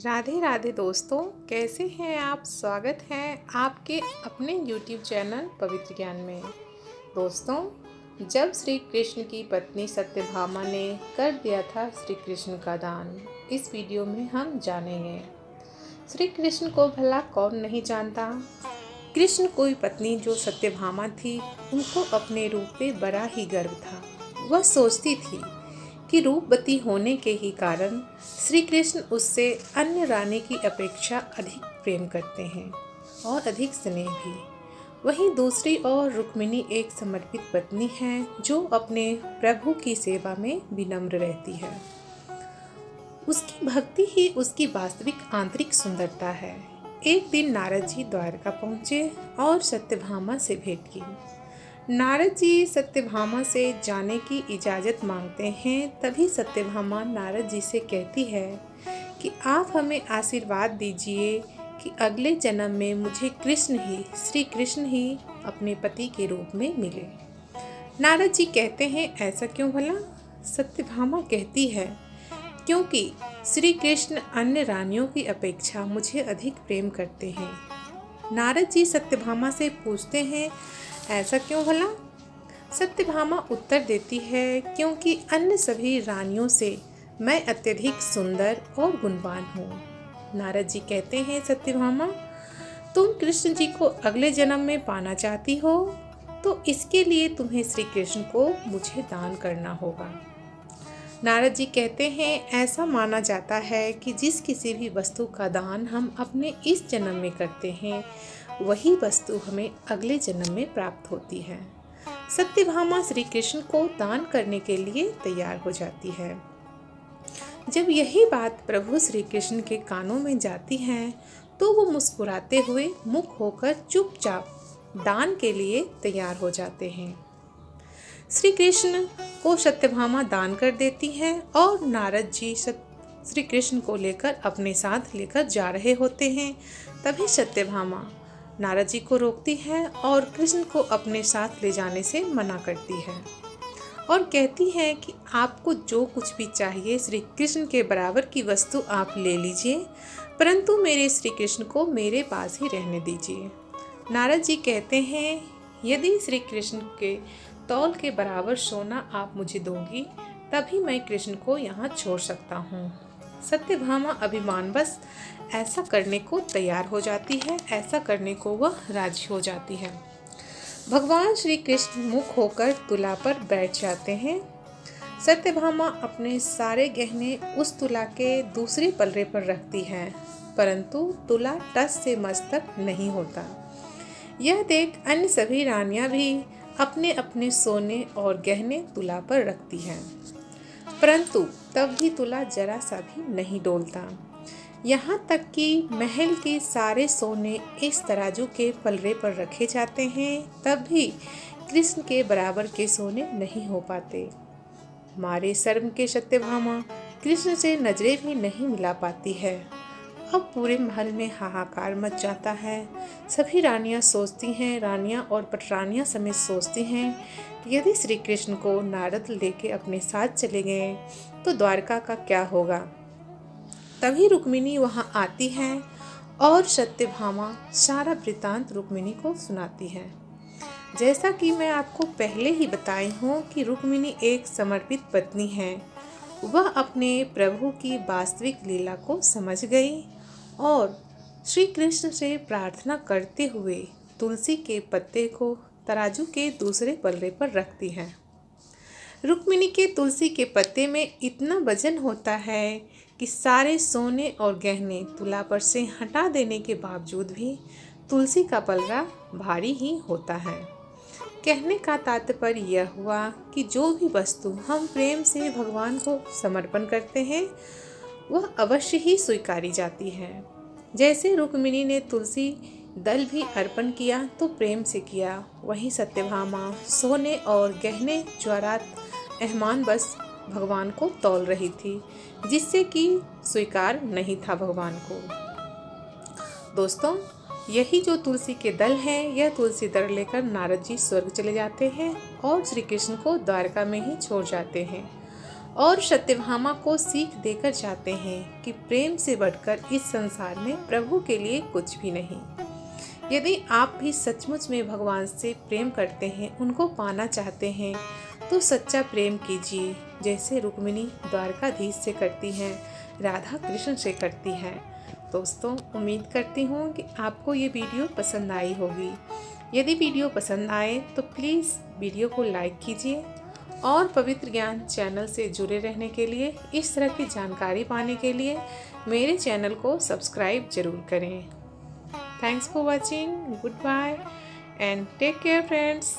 राधे राधे दोस्तों, कैसे हैं आप। स्वागत है आपके अपने YouTube चैनल पवित्र ज्ञान में। दोस्तों, जब श्री कृष्ण की पत्नी सत्यभामा ने कर दिया था श्री कृष्ण का दान, इस वीडियो में हम जानेंगे। श्री कृष्ण को भला कौन नहीं जानता। कृष्ण कोई पत्नी जो सत्यभामा थी, उनको अपने रूप पे बड़ा ही गर्व था। वह सोचती थी कि रूपवती होने के ही कारण श्री कृष्ण उससे अन्य रानी की अपेक्षा अधिक प्रेम करते हैं और अधिक स्नेह भी। वहीं दूसरी ओर रुक्मिणी एक समर्पित पत्नी है जो अपने प्रभु की सेवा में विनम्र रहती है। उसकी भक्ति ही उसकी वास्तविक आंतरिक सुंदरता है। एक दिन नारद जी द्वारका पहुँचे और सत्यभामा से भेंट की। नारद जी सत्यभामा से जाने की इजाज़त मांगते हैं। तभी सत्यभामा नारद जी से कहती है कि आप हमें आशीर्वाद दीजिए कि अगले जन्म में मुझे श्री कृष्ण ही अपने पति के रूप में मिले। नारद जी कहते हैं, ऐसा क्यों भला। सत्यभामा कहती है, क्योंकि श्री कृष्ण अन्य रानियों की अपेक्षा मुझे अधिक प्रेम करते हैं। नारद जी सत्यभामा से पूछते हैं, ऐसा क्यों भला। सत्यभामा उत्तर देती है, क्योंकि अन्य सभी रानियों से मैं अत्यधिक सुंदर और गुणवान हूँ। नारद जी कहते हैं, सत्यभामा तुम कृष्ण जी को अगले जन्म में पाना चाहती हो, तो इसके लिए तुम्हें श्री कृष्ण को मुझे दान करना होगा। नारद जी कहते हैं, ऐसा माना जाता है कि जिस किसी भी वस्तु का दान हम अपने इस जन्म में करते हैं, वही वस्तु हमें अगले जन्म में प्राप्त होती है। सत्यभामा श्री कृष्ण को दान करने के लिए तैयार हो जाती है। जब यही बात प्रभु श्री कृष्ण के कानों में जाती है, तो वो मुस्कुराते हुए मुख होकर चुपचाप दान के लिए तैयार हो जाते हैं। श्री कृष्ण को सत्यभामा दान कर देती है और नारद जी श्री कृष्ण को लेकर अपने साथ लेकर जा रहे होते हैं। तभी सत्यभामा नारद जी को रोकती है और कृष्ण को अपने साथ ले जाने से मना करती है और कहती है कि आपको जो कुछ भी चाहिए श्री कृष्ण के बराबर की वस्तु आप ले लीजिए, परंतु मेरे श्री कृष्ण को मेरे पास ही रहने दीजिए। नारद जी कहते हैं, यदि श्री कृष्ण के तौल के बराबर सोना आप मुझे दोगी, तभी मैं कृष्ण को यहाँ छोड़ सकता हूँ। सत्यभामा अभिमानवश ऐसा करने को तैयार हो जाती है। ऐसा करने को वह राजी हो जाती है। भगवान श्री कृष्ण मुख होकर तुला पर बैठ जाते हैं। सत्यभामा अपने सारे गहने उस तुला के दूसरे पल्ले पर रखती है, परंतु तुला टस से मस्तक नहीं होता। यह देख अन्य सभी रानियां भी अपने अपने सोने और गहने तुला पर रखती हैं, परंतु तब भी तुला जरा सा भी नहीं डोलता। यहाँ तक कि महल के सारे सोने इस तराजू के पलड़े पर रखे जाते हैं, तब भी कृष्ण के बराबर के सोने नहीं हो पाते। मारे शर्म के सत्यभामा कृष्ण से नजरें भी नहीं मिला पाती है। अब पूरे महल में हाहाकार मच जाता है। सभी रानियां सोचती हैं, रानियां और पटरानियां समेत सोचती हैं, यदि श्री कृष्ण को नारद लेके अपने साथ चले गए तो द्वारका का क्या होगा। तभी रुक्मिणी वहां आती है और सत्यभामा सारा वृतांत रुक्मिणी को सुनाती है। जैसा कि मैं आपको पहले ही बताई हूँ कि रुक्मिणी एक समर्पित पत्नी है। वह अपने प्रभु की वास्तविक लीला को समझ गई और श्री कृष्ण से प्रार्थना करते हुए तुलसी के पत्ते को तराजू के दूसरे पल्ले पर रखती है। रुक्मिणी के तुलसी के पत्ते में इतना वजन होता है कि सारे सोने और गहने तुला पर से हटा देने के बावजूद भी तुलसी का पल्ला भारी ही होता है। कहने का तात्पर्य यह हुआ कि जो भी वस्तु हम प्रेम से भगवान को समर्पण करते हैं, वह अवश्य ही स्वीकारी जाती है। जैसे रुक्मिणी ने तुलसी दल भी अर्पण किया तो प्रेम से किया, वहीं सत्यभामा सोने और गहने ज्वारात एहमान बस भगवान को तौल रही थी, जिससे कि स्वीकार नहीं था भगवान को। दोस्तों, यही जो तुलसी के दल हैं, यह तुलसी दल लेकर नारद जी स्वर्ग चले जाते हैं और श्री कृष्ण को द्वारका में ही छोड़ जाते हैं। और सत्यभामा को सीख देकर जाते हैं कि प्रेम से बढ़कर इस संसार में प्रभु के लिए कुछ भी नहीं। यदि आप भी सचमुच में भगवान से प्रेम करते हैं, उनको पाना चाहते हैं, तो सच्चा प्रेम कीजिए, जैसे रुक्मिणी द्वारकाधीश से करती हैं, राधा कृष्ण से करती हैं। दोस्तों, उम्मीद करती हूँ कि आपको ये वीडियो पसंद आई होगी। यदि वीडियो पसंद आए तो प्लीज़ वीडियो को लाइक कीजिए और पवित्र ज्ञान चैनल से जुड़े रहने के लिए, इस तरह की जानकारी पाने के लिए मेरे चैनल को सब्सक्राइब जरूर करें। Thanks for watching. Good bye and take care friends.